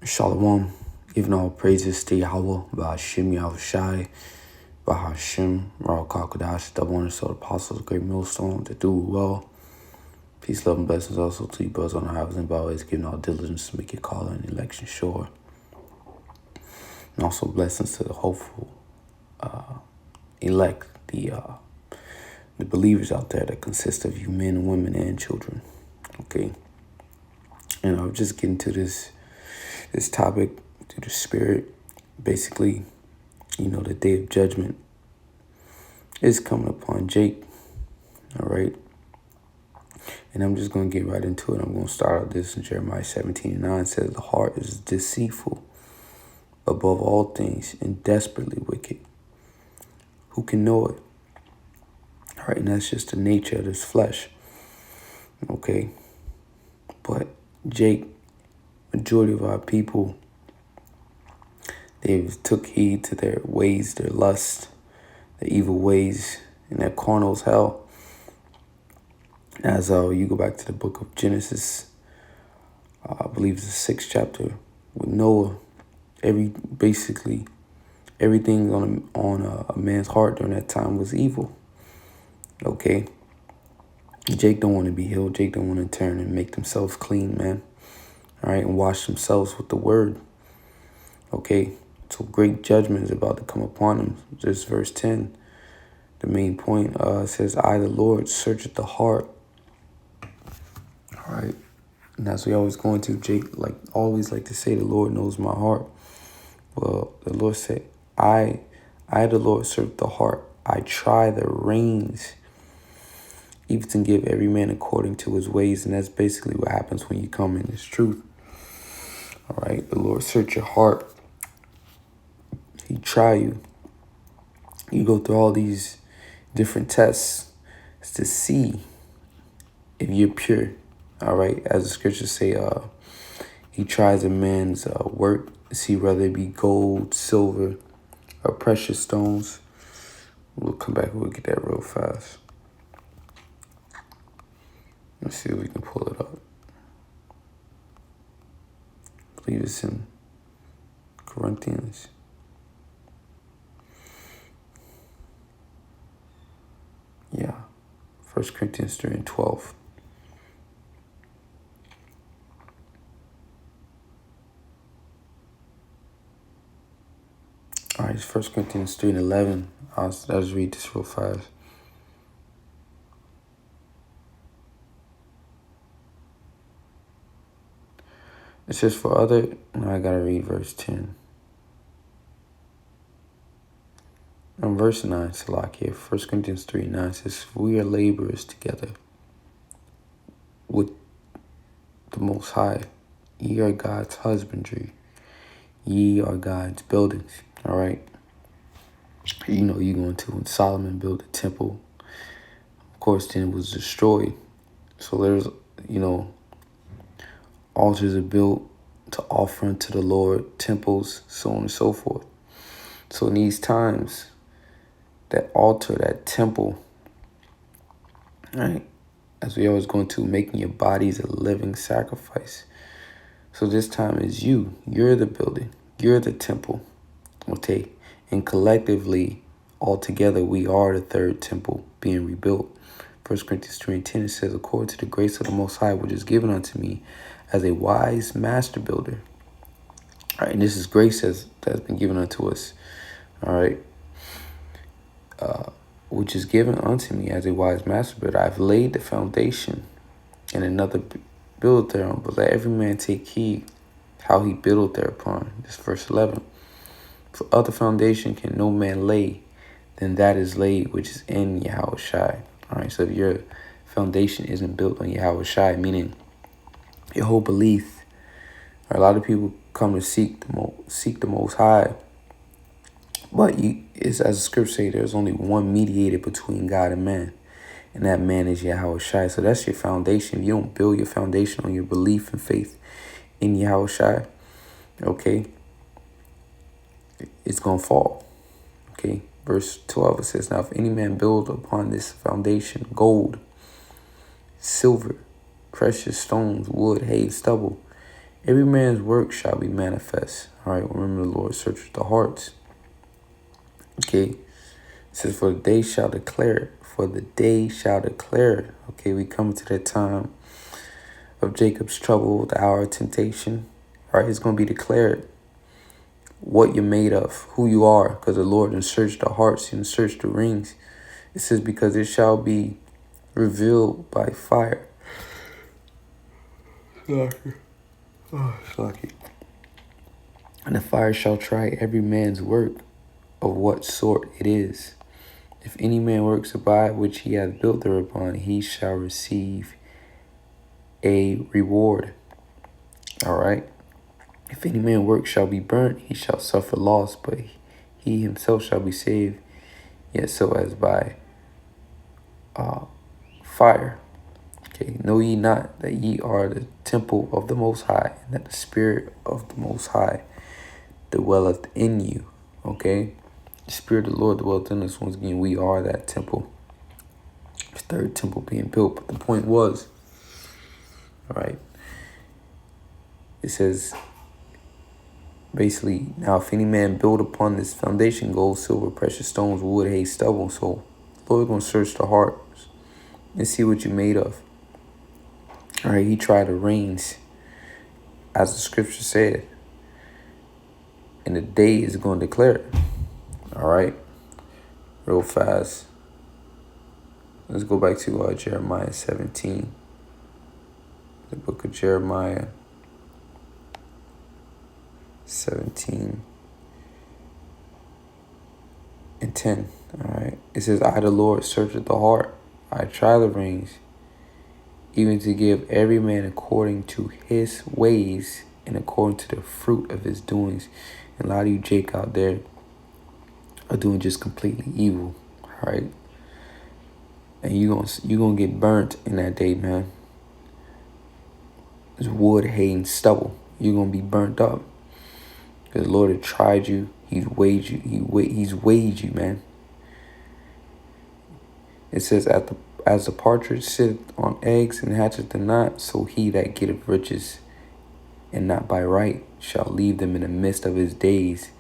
Shalom, giving all praises to Yahweh, Ba'ashem Yahushai, Ba'ashem, Ra Kakadash, double honor to the apostles, great millstone, to do well. Peace, love, and blessings also to you, brothers on the highways and byways, giving all diligence to make your call and election sure. And also blessings to the hopeful elect, the believers out there that consist of you men and women and children. Okay. And I'll just get into this topic through the Spirit. Basically, the day of judgment is coming upon Jake. All right. And I'm just going to get right into it. I'm going to start out this in Jeremiah 17:9 says, the heart is deceitful above all things and desperately wicked. Who can know it? All right. And that's just the nature of this flesh. Okay. But Jake, majority of our people, they've took heed to their ways, their lust, their evil ways, and their carnal as hell. As you go back to the book of Genesis, I believe it's the 6th chapter with Noah, everything on a man's heart during that time was evil. Okay, Jake don't want to be healed. Jake don't want to turn and make themselves clean, man. All right, and wash themselves with the word. Okay, so great judgment is about to come upon them. Just verse 10, the main point says, I, the Lord, searcheth the heart. All right. And that's what we always going to. Jake always like to say, the Lord knows my heart. Well, the Lord said, I the Lord, search the heart. I try the reins, even to give every man according to his ways. And that's basically what happens when you come in this truth. All right. The Lord search your heart. He try you. You go through all these different tests to see if you're pure. All right. As the scriptures say, he tries a man's work to see whether it be gold, silver, or precious stones. We'll come back and we'll get that real fast. Let's see if we can pull it up. I believe it's in Corinthians. Yeah. 1 Corinthians 3:12. All right, it's 1 Corinthians 3:11. I'll just read this real fast. It says, I gotta read verse 10. On verse 9, Salakia, 1 Corinthians 3:9 says, we are laborers together with the Most High. Ye are God's husbandry. Ye are God's buildings. All right. You're going to, when Solomon built the temple, of course, then it was destroyed. So there's, altars are built to offer unto the Lord, temples, so on and so forth. So in these times, that altar, that temple, right, as we always going to, making your bodies a living sacrifice. So this time is you. You're the building. You're the temple. Okay. And collectively, all together, we are the third temple being rebuilt. 1 Corinthians 3:10, it says, according to the grace of the Most High, which is given unto me as a wise master builder. All right. And this is grace that's been given unto us. All right. Which is given unto me as a wise master builder. I've laid the foundation, and another build thereon, but let every man take heed how he buildeth thereupon. This verse 11. For other foundation can no man lay than that is laid, which is in Yahushai. All right, so if your foundation isn't built on Yahushai, meaning your whole belief, a lot of people come to seek the Most High, but it's, as the scripture say, there's only one mediator between God and man, and that man is Yahushai. So that's your foundation. If you don't build your foundation on your belief and faith in Yahushai, okay, it's going to fall. Okay, verse 12, it says, now if any man build upon this foundation gold, silver, precious stones, wood, hay, stubble, Every man's work shall be manifest. All right, remember the Lord searches the hearts. Okay, it says, for the day shall declare it. For the day shall declare it. Okay, we come to that time of Jacob's trouble, the hour of temptation. All right, it's going to be declared what you're made of, who you are, because the Lord has searched the hearts and searched the rings. It says, because it shall be revealed by fire. And the fire shall try every man's work of what sort it is. If any man works abide which he hath built thereupon, he shall receive a reward. All right. If any man work shall be burnt, he shall suffer loss, but he himself shall be saved, yet so as by fire. Okay, know ye not that ye are the temple of the Most High, and that the Spirit of the Most High dwelleth in you. Okay, the Spirit of the Lord dwelleth in us. Once again, we are that temple. The third temple being built. But the point was, all right, it says, basically, now if any man build upon this foundation, gold, silver, precious stones, wood, hay, stubble. So the Lord's going to search the hearts and see what you're made of. All right, he tried the reins, as the scripture said. And the day is going to declare it. All right, real fast. Let's go back to Jeremiah 17. The book of Jeremiah 17 and 10. All right. It says, I, the Lord, searcheth the heart. I try the reins, even to give every man according to his ways and according to the fruit of his doings. And a lot of you Jake out there are doing just completely evil. All right. And you're gonna get burnt in that day, man. It's wood, hay, and stubble. You're gonna be burnt up. Because the Lord had tried you. He's weighed you. He's weighed you, man. It says, as the partridge sitteth on eggs and hatcheth them not, so he that getteth riches and not by right shall leave them in the midst of his days,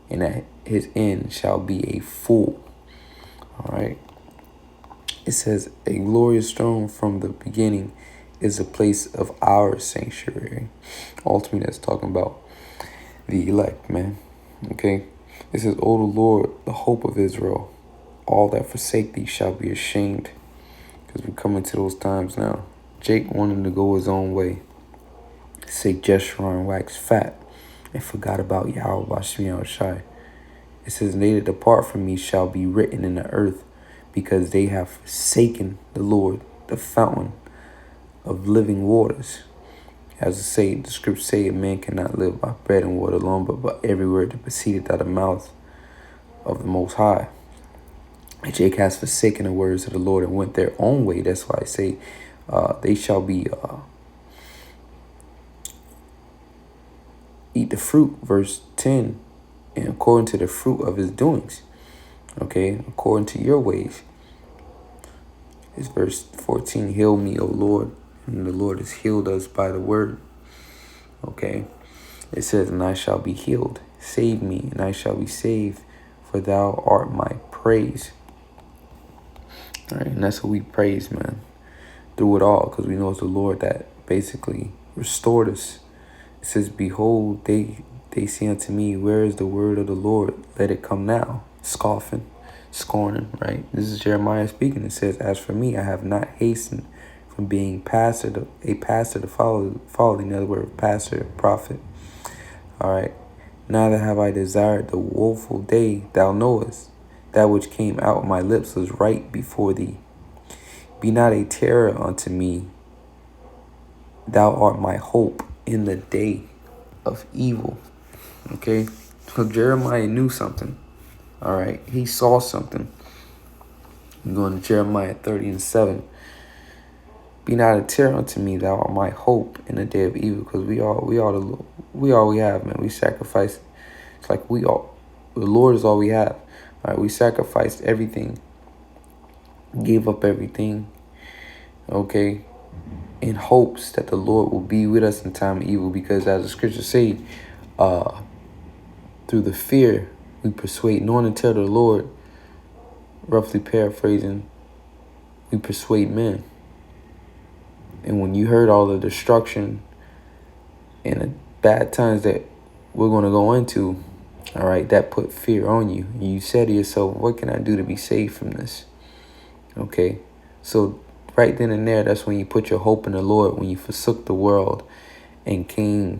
and at his end shall be a fool. All right. It says, a glorious throne from the beginning is a place of our sanctuary. Ultimately, that's talking about the elect, man. Okay. It says, O the Lord, the hope of Israel, all that forsake thee shall be ashamed. Because we're coming to those times now. Jake wanted to go his own way, say Jeshurun waxed fat, and forgot about Yahweh Bashmi Shai. It says, they that depart from me shall be written in the earth, because they have forsaken the Lord, the fountain of living waters. As the scriptures say, a man cannot live by bread and water alone, but by every word that proceedeth out of the mouth of the Most High. And Jake has forsaken the words of the Lord and went their own way. That's why I say they shall be eat the fruit, verse 10, and according to the fruit of his doings. Okay, according to your ways. It's verse 14, heal me, O Lord. And the Lord has healed us by the word. Okay, it says, and I shall be healed. Save me, and I shall be saved, for thou art my praise. All right, and that's what we praise, man, through it all, because we know it's the Lord that basically restored us. It says, behold, they say unto me, where is the word of the Lord? Let it come now. Scoffing, scorning, right? This is Jeremiah speaking. It says, as for me, I have not hastened from being a pastor to follow, in other words, pastor, prophet. All right. Neither have I desired the woeful day, thou knowest. That which came out of my lips was right before thee. Be not a terror unto me. Thou art my hope in the day of evil. Okay. So Jeremiah knew something. All right. He saw something. I'm going to Jeremiah 30:7. Be not a terror unto me, thou art my hope in the day of evil. Because we all we have, man. We sacrifice. It's like the Lord is all we have. All right, we sacrificed everything, gave up everything, okay, in hopes that the Lord will be with us in time of evil, because as the scriptures say, through the fear we persuade, knowing and tell the Lord, roughly paraphrasing, we persuade men. And when you heard all the destruction and the bad times that we're going to go into, all right, that put fear on you. And you said to yourself, what can I do to be saved from this? Okay, so right then and there, that's when you put your hope in the Lord, when you forsook the world and came,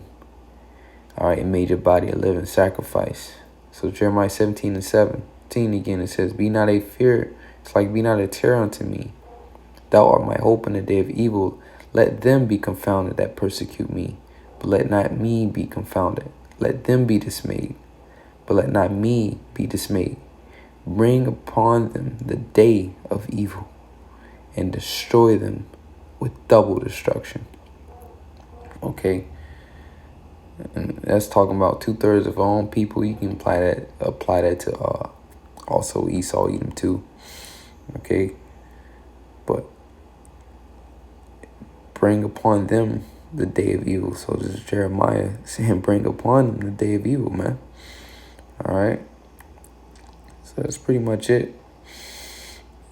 all right, and made your body a living sacrifice. So Jeremiah 17:17 again, it says, be not a fear. It's like, be not a terror unto me. Thou art my hope in the day of evil. Let them be confounded that persecute me, but let not me be confounded. Let them be dismayed, but let not me be dismayed. Bring upon them the day of evil and destroy them with double destruction. Okay. And that's talking about 2/3 of our own people. You can apply that to also Esau, Edom too. Okay. But bring upon them the day of evil. So this is Jeremiah saying, bring upon them the day of evil, man. All right. So that's pretty much it.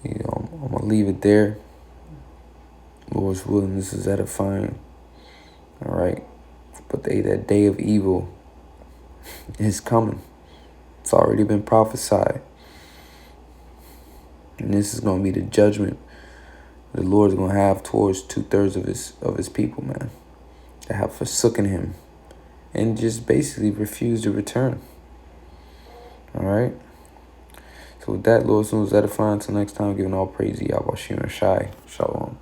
You know, I'm going to leave it there. Lord's willing, this is edifying. All right. But that day of evil is coming. It's already been prophesied. And this is going to be the judgment the Lord is going to have towards 2/3 of his people, man, that have forsaken him and just basically refused to return. All right. So with that, Lord, as soon as edifying, until next time, giving all praise to Yahweh Shai. Shalom.